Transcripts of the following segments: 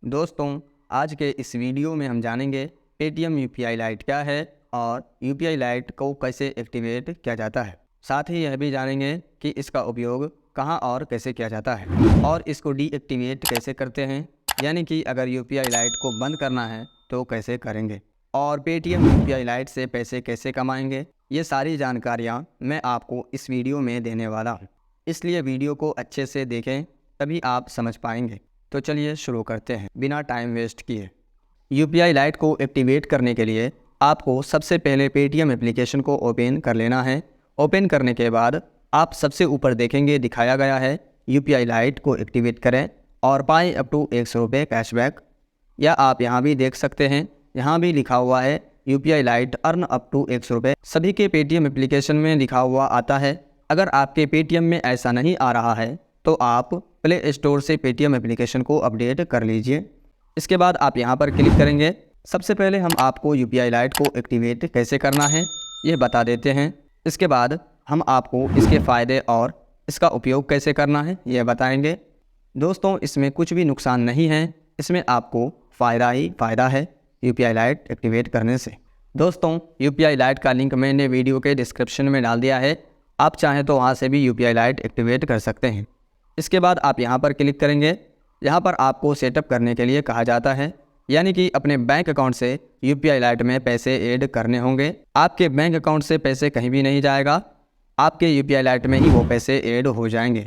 दोस्तों, आज के इस वीडियो में हम जानेंगे पेटीएम यूपीआई लाइट क्या है और यूपीआई लाइट को कैसे एक्टिवेट किया जाता है। साथ ही यह भी जानेंगे कि इसका उपयोग कहां और कैसे किया जाता है और इसको डीएक्टिवेट कैसे करते हैं, यानी कि अगर यूपीआई लाइट को बंद करना है तो कैसे करेंगे और पेटीएम यूपीआई लाइट से पैसे कैसे कमाएंगे। ये सारी जानकारियाँ मैं आपको इस वीडियो में देने वाला हूँ, इसलिए वीडियो को अच्छे से देखें तभी आप समझ पाएंगे। तो चलिए शुरू करते हैं बिना टाइम वेस्ट किए। यूपीआई लाइट को एक्टिवेट करने के लिए आपको सबसे पहले पेटीएम एप्लीकेशन को ओपन कर लेना है। ओपन करने के बाद आप सबसे ऊपर देखेंगे दिखाया गया है यूपीआई लाइट को एक्टिवेट करें और पाएँ अप टू 100 रुपये कैशबैक, या आप यहाँ भी देख सकते हैं, यहाँ भी लिखा हुआ है UPI lite earn up to 100 रुपये। सभी के पेटीएम एप्लीकेशन में लिखा हुआ आता है। अगर आपके पेटीएम में ऐसा नहीं आ रहा है तो आप प्ले स्टोर से पेटीएम एप्लीकेशन को अपडेट कर लीजिए। इसके बाद आप यहां पर क्लिक करेंगे। सबसे पहले हम आपको यूपीआई लाइट को एक्टिवेट कैसे करना है ये बता देते हैं। इसके बाद हम आपको इसके फ़ायदे और इसका उपयोग कैसे करना है यह बताएंगे। दोस्तों, इसमें कुछ भी नुकसान नहीं है, इसमें आपको फ़ायदा ही फ़ायदा है यूपीआई लाइट एक्टिवेट करने से। दोस्तों, यूपीआई लाइट का लिंक मैंने वीडियो के डिस्क्रिप्शन में डाल दिया है, आप चाहें तो वहाँ से भी यूपीआई लाइट एक्टिवेट कर सकते हैं। इसके बाद आप यहाँ पर क्लिक करेंगे। यहाँ पर आपको सेटअप करने के लिए कहा जाता है, यानी कि अपने बैंक अकाउंट से यूपीआई लाइट में पैसे ऐड करने होंगे। आपके बैंक अकाउंट से पैसे कहीं भी नहीं जाएगा, आपके यूपीआई लाइट में ही वो पैसे ऐड हो जाएंगे।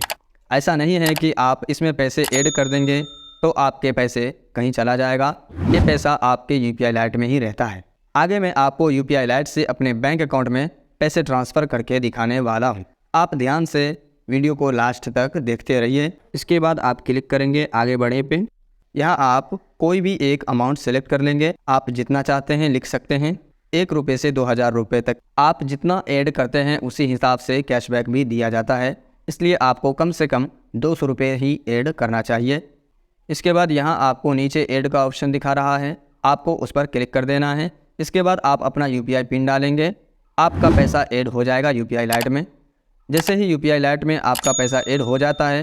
ऐसा नहीं है कि आप इसमें पैसे ऐड कर देंगे तो आपके पैसे कहीं चला जाएगा, ये पैसा आपके यूपीआई लाइट में ही रहता है। आगे मैं आपको यूपीआई लाइट से अपने बैंक अकाउंट में पैसे ट्रांसफ़र करके दिखाने वाला हूँ। आप ध्यान से वीडियो को लास्ट तक देखते रहिए। इसके बाद आप क्लिक करेंगे आगे बढ़े पे। यहाँ आप कोई भी एक अमाउंट सेलेक्ट कर लेंगे, आप जितना चाहते हैं लिख सकते हैं। 1 रुपये से 2000 रुपये तक आप जितना ऐड करते हैं उसी हिसाब से कैशबैक भी दिया जाता है, इसलिए आपको कम से कम 200 रुपये ही ऐड करना चाहिए। इसके बाद यहाँ आपको नीचे ऐड का ऑप्शन दिखा रहा है, आपको उस पर क्लिक कर देना है। इसके बाद आप अपना यूपीआई पिन डालेंगे, आपका पैसा ऐड हो जाएगा यूपीआई लाइट में। जैसे ही यूपीआई लाइट में आपका पैसा ऐड हो जाता है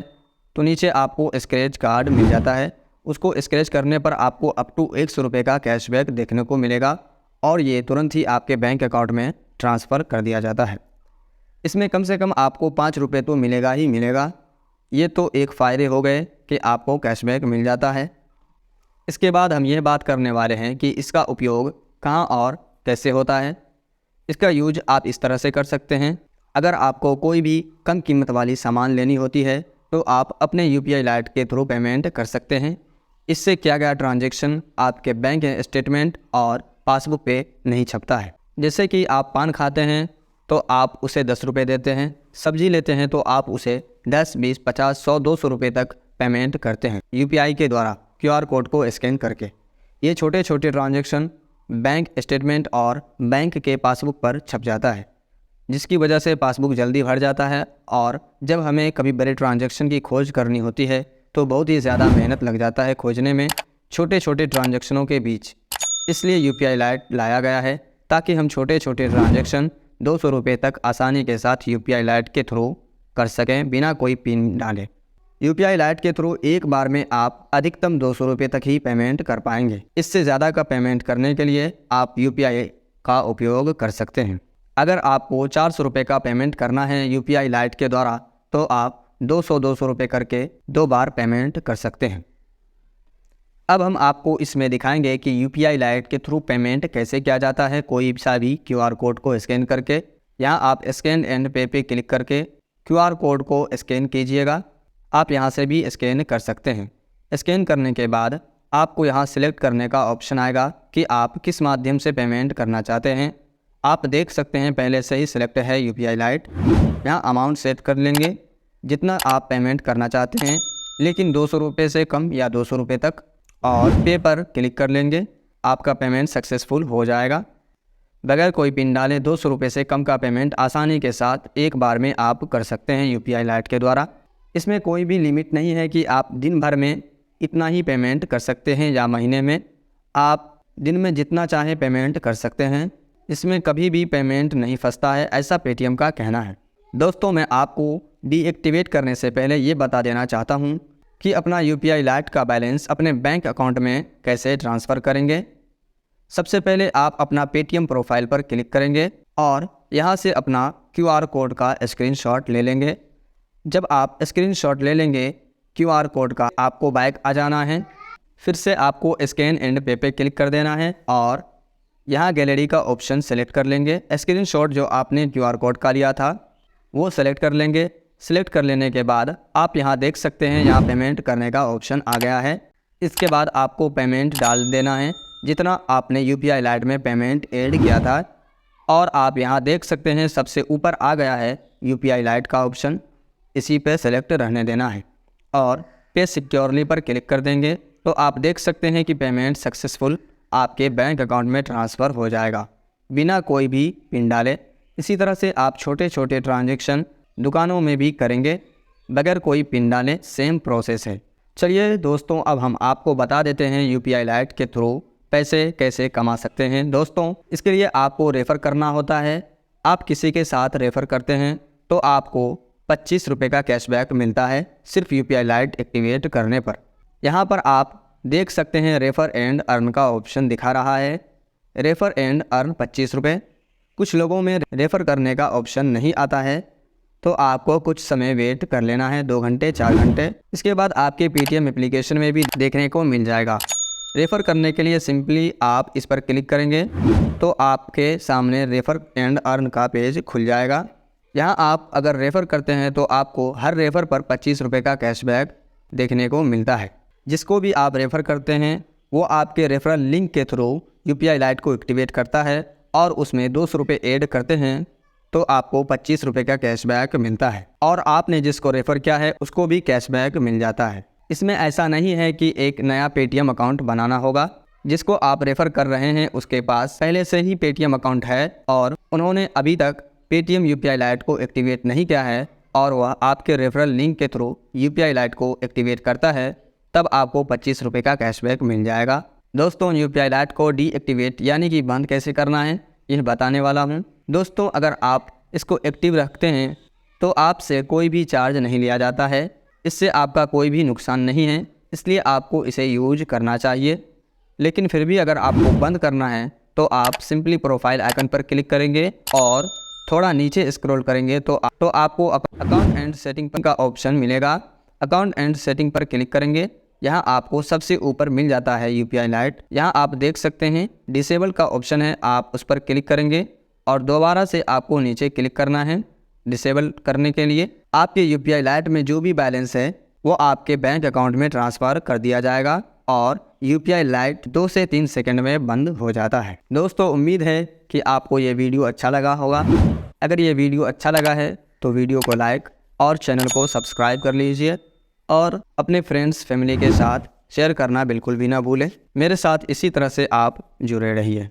तो नीचे आपको स्क्रैच कार्ड मिल जाता है। उसको स्क्रैच करने पर आपको अप टू 100 रुपये का कैशबैक देखने को मिलेगा और ये तुरंत ही आपके बैंक अकाउंट में ट्रांसफ़र कर दिया जाता है। इसमें कम से कम आपको 5 रुपये तो मिलेगा ही मिलेगा। ये तो एक फ़ायदे हो गए कि आपको कैशबैक मिल जाता है। इसके बाद हम ये बात करने वाले हैं कि इसका उपयोग कहाँ और कैसे होता है। इसका यूज आप इस तरह से कर सकते हैं। अगर आपको कोई भी कम कीमत वाली सामान लेनी होती है तो आप अपने यूपीआई लाइट के थ्रू पेमेंट कर सकते हैं। इससे किया गया ट्रांजैक्शन आपके बैंक स्टेटमेंट और पासबुक पे नहीं छपता है। जैसे कि आप पान खाते हैं तो आप उसे 10 रुपये देते हैं, सब्जी लेते हैं तो आप उसे 10, 20, 50, 100, 200 रुपये तक पेमेंट करते हैं यूपीआई के द्वारा QR कोड को स्कैन करके। ये छोटे छोटे ट्रांजैक्शन बैंक स्टेटमेंट और बैंक के पासबुक पर छप जाता है, जिसकी वजह से पासबुक जल्दी भर जाता है और जब हमें कभी बड़े ट्रांजैक्शन की खोज करनी होती है तो बहुत ही ज़्यादा मेहनत लग जाता है खोजने में छोटे छोटे ट्रांजैक्शनों के बीच। इसलिए यूपीआई लाइट लाया गया है ताकि हम छोटे छोटे ट्रांजैक्शन 200 रुपये तक आसानी के साथ यूपीआई लाइट के थ्रू कर सकें बिना कोई पिन डाले। यूपीआई लाइट के थ्रू एक बार में आप अधिकतम 200 रुपये तक ही पेमेंट कर पाएंगे। इससे ज़्यादा का पेमेंट करने के लिए आप यूपीआई का उपयोग कर सकते हैं। अगर आपको 400 रुपये का पेमेंट करना है यूपीआई लाइट के द्वारा तो आप 200 रुपये करके 2 बार पेमेंट कर सकते हैं। अब हम आपको इसमें दिखाएंगे कि यूपीआई लाइट के थ्रू पेमेंट कैसे किया जाता है कोई सा भी QR कोड को स्कैन करके। यहाँ आप स्कैन एंड पे पे क्लिक करके QR कोड को स्कैन कीजिएगा। आप यहाँ से भी स्कैन कर सकते हैं। स्कैन करने के बाद आपको यहाँ सिलेक्ट करने का ऑप्शन आएगा कि आप किस माध्यम से पेमेंट करना चाहते हैं। आप देख सकते हैं पहले से ही सिलेक्ट है यूपीआई लाइट। यहाँ अमाउंट सेट कर लेंगे जितना आप पेमेंट करना चाहते हैं, लेकिन 200 रुपये से कम या 200 रुपये तक, और पे पर क्लिक कर लेंगे। आपका पेमेंट सक्सेसफुल हो जाएगा। बगैर कोई पिन डाले 200 रुपये से कम का पेमेंट आसानी के साथ एक बार में आप कर सकते हैं यूपीआई लाइट के द्वारा। इसमें कोई भी लिमिट नहीं है कि आप दिन भर में इतना ही पेमेंट कर सकते हैं या महीने में, आप दिन में जितना चाहें पेमेंट कर सकते हैं। इसमें कभी भी पेमेंट नहीं फंसता है, ऐसा पेटीएम का कहना है। दोस्तों, मैं आपको डीएक्टिवेट करने से पहले ये बता देना चाहता हूँ कि अपना UPI लाइट का बैलेंस अपने बैंक अकाउंट में कैसे ट्रांसफ़र करेंगे। सबसे पहले आप अपना पेटीएम प्रोफाइल पर क्लिक करेंगे और यहाँ से अपना QR कोड का स्क्रीनशॉट ले लेंगे। जब आप स्क्रीनशॉट ले लेंगे QR कोड का, आपको बैक आ जाना है। फिर से आपको स्कैन एंड पे पे क्लिक कर देना है और यहाँ गैलरी का ऑप्शन सेलेक्ट कर लेंगे। स्क्रीनशॉट जो आपने QR कोड का लिया था वो सेलेक्ट कर लेंगे। सेलेक्ट कर लेने के बाद आप यहाँ देख सकते हैं, यहाँ पेमेंट करने का ऑप्शन आ गया है। इसके बाद आपको पेमेंट डाल देना है जितना आपने UPI लाइट में पेमेंट ऐड किया था। और आप यहाँ देख सकते हैं सबसे ऊपर आ गया है UPI लाइट का ऑप्शन, इसी पे सेलेक्ट रहने देना है और पे सिक्योरली पर क्लिक कर देंगे तो आप देख सकते हैं कि पेमेंट सक्सेसफुल आपके बैंक अकाउंट में ट्रांसफ़र हो जाएगा बिना कोई भी पिन डाले। इसी तरह से आप छोटे छोटे ट्रांजैक्शन दुकानों में भी करेंगे बगैर कोई पिन डाले, सेम प्रोसेस है। चलिए दोस्तों, अब हम आपको बता देते हैं UPI लाइट के थ्रू पैसे कैसे कमा सकते हैं। दोस्तों, इसके लिए आपको रेफ़र करना होता है। आप किसी के साथ रेफ़र करते हैं तो आपको 25 रुपये का कैशबैक मिलता है सिर्फ UPI लाइट एक्टिवेट करने पर। यहाँ पर आप देख सकते हैं रेफ़र एंड अर्न का ऑप्शन दिखा रहा है। रेफ़र एंड अर्न 25 रुपये। कुछ लोगों में रेफ़र करने का ऑप्शन नहीं आता है तो आपको कुछ समय वेट कर लेना है, 2 घंटे 4 घंटे। इसके बाद आपके पेटीएम एप्लीकेशन में भी देखने को मिल जाएगा। रेफ़र करने के लिए सिंपली आप इस पर क्लिक करेंगे तो आपके सामने रेफ़र एंड अर्न का पेज खुल जाएगा। यहाँ आप अगर रेफ़र करते हैं तो आपको हर रेफ़र पर 25 रुपये का कैशबैक देखने को मिलता है। जिसको भी आप रेफ़र करते हैं वो आपके रेफरल लिंक के थ्रू UPI लाइट को एक्टिवेट करता है और उसमें 200 रुपये ऐड करते हैं तो आपको 25 रुपये का कैशबैक मिलता है और आपने जिसको रेफ़र किया है उसको भी कैशबैक मिल जाता है। इसमें ऐसा नहीं है कि एक नया पेटीएम अकाउंट बनाना होगा। जिसको आप रेफ़र कर रहे हैं उसके पास पहले से ही पेटीएम अकाउंट है और उन्होंने अभी तक पेटीएम UPI लाइट को एक्टिवेट नहीं किया है और वह आपके रेफरल लिंक के थ्रू UPI लाइट को एक्टिवेट करता है, तब आपको 25 रुपये का कैशबैक मिल जाएगा। दोस्तों, UPI लाइट को डीएक्टिवेट यानी कि बंद कैसे करना है यह बताने वाला हूँ। दोस्तों, अगर आप इसको एक्टिव रखते हैं तो आपसे कोई भी चार्ज नहीं लिया जाता है। इससे आपका कोई भी नुकसान नहीं है, इसलिए आपको इसे यूज करना चाहिए। लेकिन फिर भी अगर आपको बंद करना है तो आप सिंपली प्रोफाइल आइकन पर क्लिक करेंगे और थोड़ा नीचे स्क्रॉल करेंगे तो आपको अकाउंट एंड सेटिंग का ऑप्शन मिलेगा। अकाउंट एंड सेटिंग पर क्लिक करेंगे, यहाँ आपको सबसे ऊपर मिल जाता है UPI लाइट। यहाँ आप देख सकते हैं डिसेबल का ऑप्शन है, आप उस पर क्लिक करेंगे और दोबारा से आपको नीचे क्लिक करना है डिसेबल करने के लिए। आपके UPI लाइट में जो भी बैलेंस है वो आपके बैंक अकाउंट में ट्रांसफ़र कर दिया जाएगा और UPI लाइट 2 से 3 सेकंड में बंद हो जाता है। दोस्तों, उम्मीद है कि आपको ये वीडियो अच्छा लगा होगा। अगर ये वीडियो अच्छा लगा है तो वीडियो को लाइक और चैनल को सब्सक्राइब कर लीजिए और अपने फ्रेंड्स फैमिली के साथ शेयर करना बिल्कुल भी ना भूलें। मेरे साथ इसी तरह से आप जुड़े रहिए।